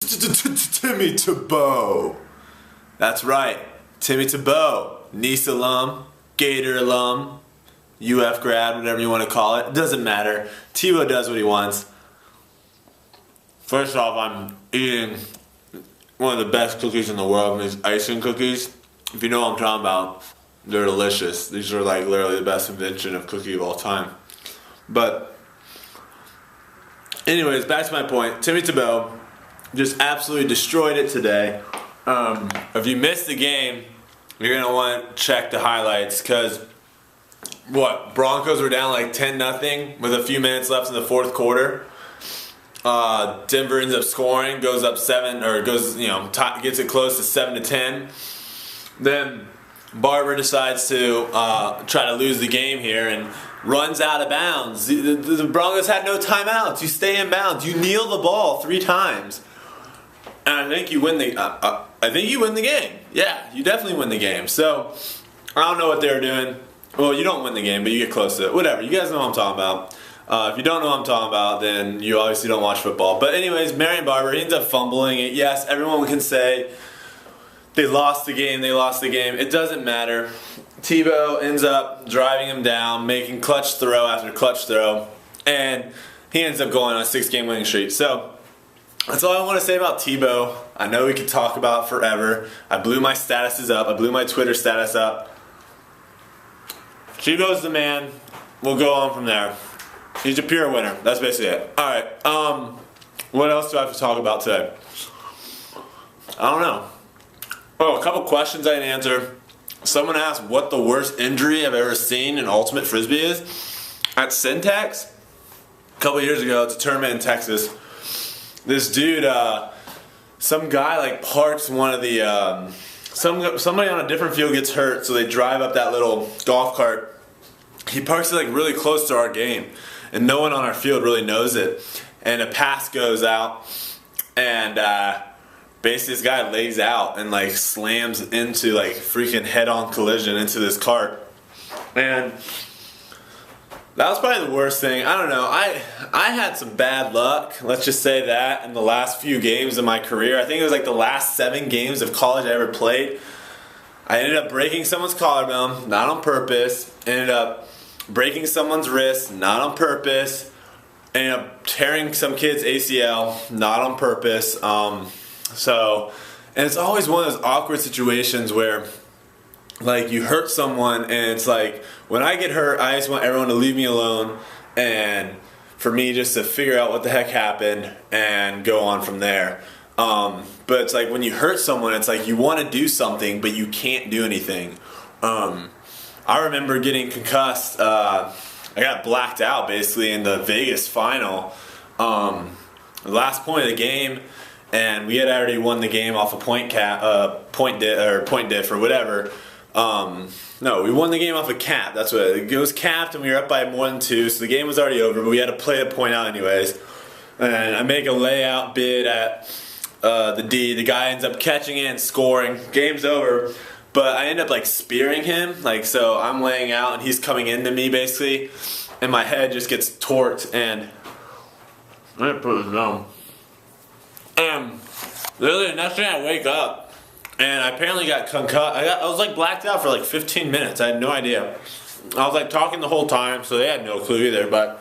Timmy Tebow. That's right, Timmy Tebow, Nice alum, Gator alum, UF grad, whatever you want to call it. It doesn't matter. Tebow does what he wants. First off, I'm eating one of the best cookies in the world, and these icing cookies. If you know what I'm talking about, they're delicious. These are like literally the best invention of cookie of all time. But anyways, back to my point. Timmy Tebow just absolutely destroyed it today. If you missed the game, you're going to want to check the highlights because Broncos were down like 10-0 with a few minutes left in the fourth quarter. Denver ends up scoring, goes up 7, or goes, gets it close to 7-10. Then Barber decides to try to lose the game here and runs out of bounds. The Broncos had no timeouts. You stay in bounds. You kneel the ball 3 times, and I think you win the. I think you win the game. Yeah, you definitely win the game. So I don't know what they were doing. Well, you don't win the game, but you get close to it. Whatever. You guys know what I'm talking about. If you don't know what I'm talking about, then you obviously don't watch football. But anyways, Marion Barber, he ends up fumbling it. Yes, everyone can say they lost the game, It doesn't matter. Tebow ends up driving him down, making clutch throw after clutch throw, and he ends up going on a 6-game winning streak. So that's all I want to say about Tebow. I know we could talk about forever. I blew my statuses up. I blew my Twitter status up. Tebow's the man. We'll go on from there. He's a pure winner. That's basically it. Alright, what else do I have to talk about today? I don't know. Oh, a couple questions I didn't answer. Someone asked what the worst injury I've ever seen in Ultimate Frisbee is. At Syntax, a couple years ago, it's a tournament in Texas. This dude, some guy like parks one of the, somebody on a different field gets hurt, so they drive up that little golf cart. He parks it like really close to our game, and no one on our field really knows it. And a pass goes out, and basically this guy lays out and like slams into like freaking head-on collision into this cart. And that was probably the worst thing. I don't know. I had some bad luck, let's just say that, in the last few games of my career. I think it was like the last 7 games of college I ever played. I ended up breaking someone's collarbone, not on purpose. Ended up breaking someone's wrist, not on purpose. Ended up tearing some kid's ACL, not on purpose. And it's always one of those awkward situations where like you hurt someone, and it's like when I get hurt, I just want everyone to leave me alone and for me just to figure out what the heck happened and go on from there. But it's like when you hurt someone, it's like you want to do something but you can't do anything. I remember getting concussed. I got blacked out basically in the Vegas final. The last point of the game, and we had already won the game off a point diff or whatever. No, we won the game off a cap. That's what it was, capped, and we were up by more than 2, so the game was already over. But we had to play a point out anyways. And I make a layout bid at the D. The guy ends up catching it and scoring. Game's over. But I end up like spearing him, like so I'm laying out and he's coming into me basically, and my head just gets torqued, and I'm gonna put this down. And literally the next day I wake up and I apparently got concussed. I was like blacked out for like 15 minutes. I had no idea. I was like talking the whole time, so they had no clue either. But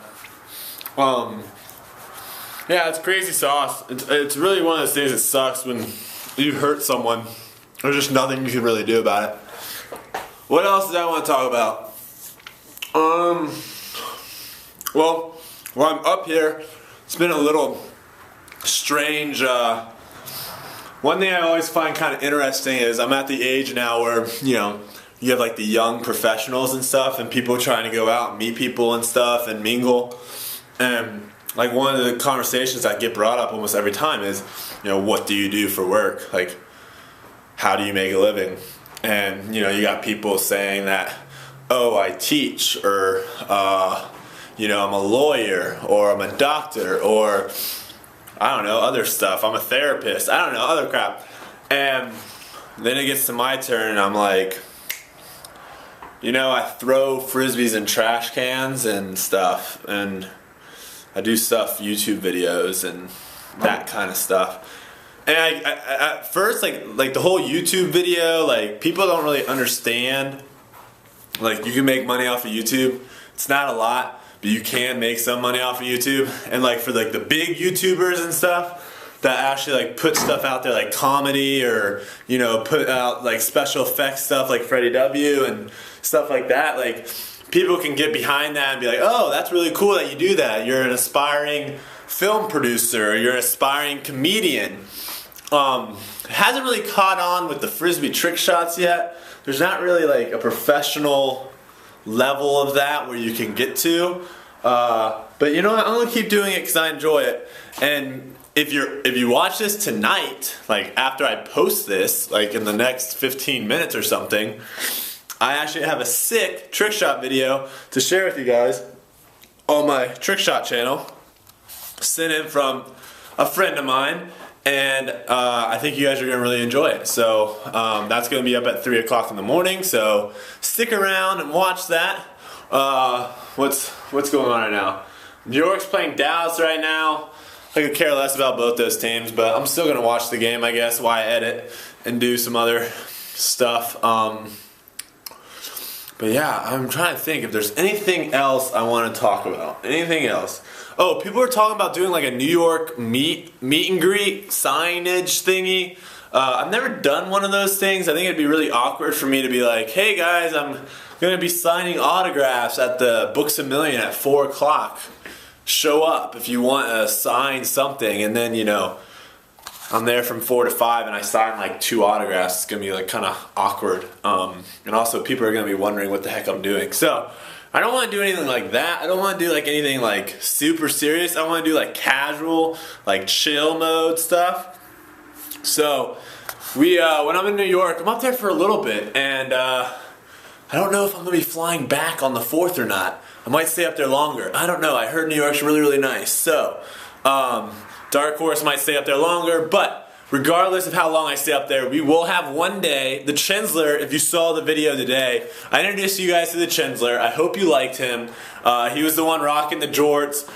yeah, it's crazy sauce. It's really one of those things that sucks when you hurt someone. There's just nothing you can really do about it. What else did I want to talk about? Well, while I'm up here, it's been a little strange. One thing I always find kind of interesting is I'm at the age now where, you have like the young professionals and stuff, and people trying to go out and meet people and stuff and mingle. And like one of the conversations that get brought up almost every time is, what do you do for work? Like, how do you make a living? And you got people saying that, oh, I teach, or I'm a lawyer, or I'm a doctor, or I don't know, other stuff. I'm a therapist. I don't know, other crap. And then it gets to my turn, and I'm like, I throw frisbees in trash cans and stuff, and I do stuff, YouTube videos and that kind of stuff. And at first, like the whole YouTube video, like people don't really understand. Like you can make money off of YouTube. It's not a lot, but you can make some money off of YouTube. And like for like the big YouTubers and stuff that actually like put stuff out there like comedy or, you know, put out like special effects stuff like Freddie W and stuff like that, like people can get behind that and be like, oh, that's really cool that you do that. You're an aspiring film producer, you're an aspiring comedian. It hasn't really caught on with the frisbee trick shots yet. There's not really like a professional level of that where you can get to. But you know what, I'm gonna keep doing it because I enjoy it. And if you watch this tonight, like after I post this, like in the next 15 minutes or something, I actually have a sick trick shot video to share with you guys on my trick shot channel, sent in from a friend of mine, and I think you guys are gonna really enjoy it. So that's gonna be up at 3 o'clock in the morning. So stick around and watch that. What's going on right now? New York's playing Dallas right now. I could care less about both those teams, but I'm still gonna watch the game, I guess, while I edit and do some other stuff. But yeah, I'm trying to think if there's anything else I want to talk about. Anything else? Oh, people are talking about doing like a New York meet and greet signage thingy. I've never done one of those things. I think it'd be really awkward for me to be like, hey guys, I'm gonna be signing autographs at the Books A Million at 4 o'clock. Show up if you want to sign something. And then, you know, I'm there from 4 to 5 and I sign like 2 autographs. It's gonna be like kind of awkward. And also people are gonna be wondering what the heck I'm doing. So I don't want to do anything like that. I don't want to do like anything like super serious. I want to do like casual, like chill mode stuff. So when I'm in New York, I'm up there for a little bit, and I don't know if I'm gonna be flying back on the 4th or not. I might stay up there longer. I don't know. I heard New York's really, really nice. So Dark Horse might stay up there longer, but regardless of how long I stay up there, we will have one day. The Chinsler, if you saw the video today, I introduced you guys to the Chinsler. I hope you liked him. He was the one rocking the jorts.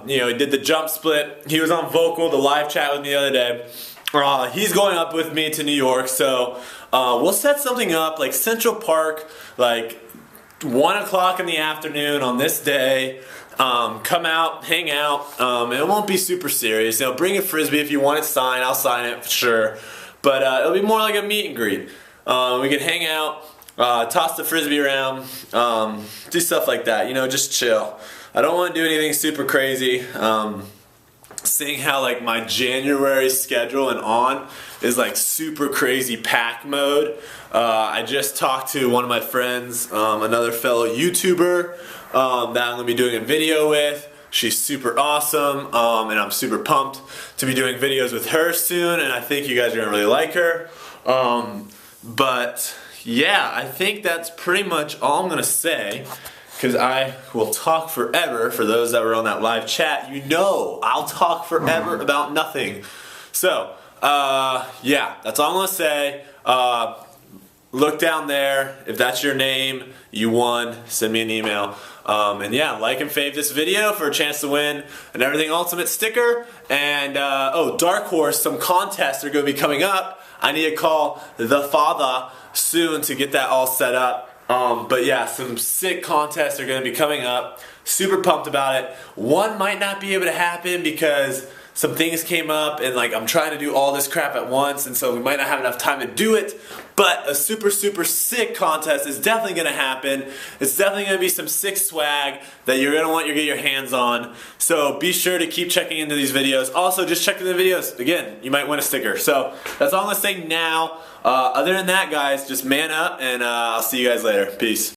You know, he did the jump split. He was on vocal, the live chat with me the other day. He's going up with me to New York, so we'll set something up like Central Park, like 1 o'clock in the afternoon on this day. Come out, hang out, and it won't be super serious. You know, bring a frisbee if you want it signed. I'll sign it for sure. But it'll be more like a meet and greet. We can hang out, toss the frisbee around, do stuff like that. You know, just chill. I don't want to do anything super crazy. Seeing how like my January schedule and on is like super crazy pack mode. I just talked to one of my friends, another fellow YouTuber that I'm going to be doing a video with. She's super awesome, and I'm super pumped to be doing videos with her soon, and I think you guys are going to really like her. But yeah, I think that's pretty much all I'm going to say, because I will talk forever. For those that were on that live chat, you know I'll talk forever about nothing. So, yeah, that's all I'm going to say. Look down there. If that's your name, you won. Send me an email. And yeah, like and fave this video for a chance to win an Everything Ultimate sticker. And, oh, Dark Horse, some contests are going to be coming up. I need to call the father soon to get that all set up. But yeah, some sick contests are going to be coming up. Super pumped about it. One might not be able to happen because some things came up and like I'm trying to do all this crap at once, and so we might not have enough time to do it. But a super, super sick contest is definitely going to happen. It's definitely going to be some sick swag that you're going to want to get your hands on. So be sure to keep checking into these videos. Also, just check the videos. Again, you might win a sticker. So that's all I'm going to say now. Other than that, guys, just man up, and I'll see you guys later. Peace.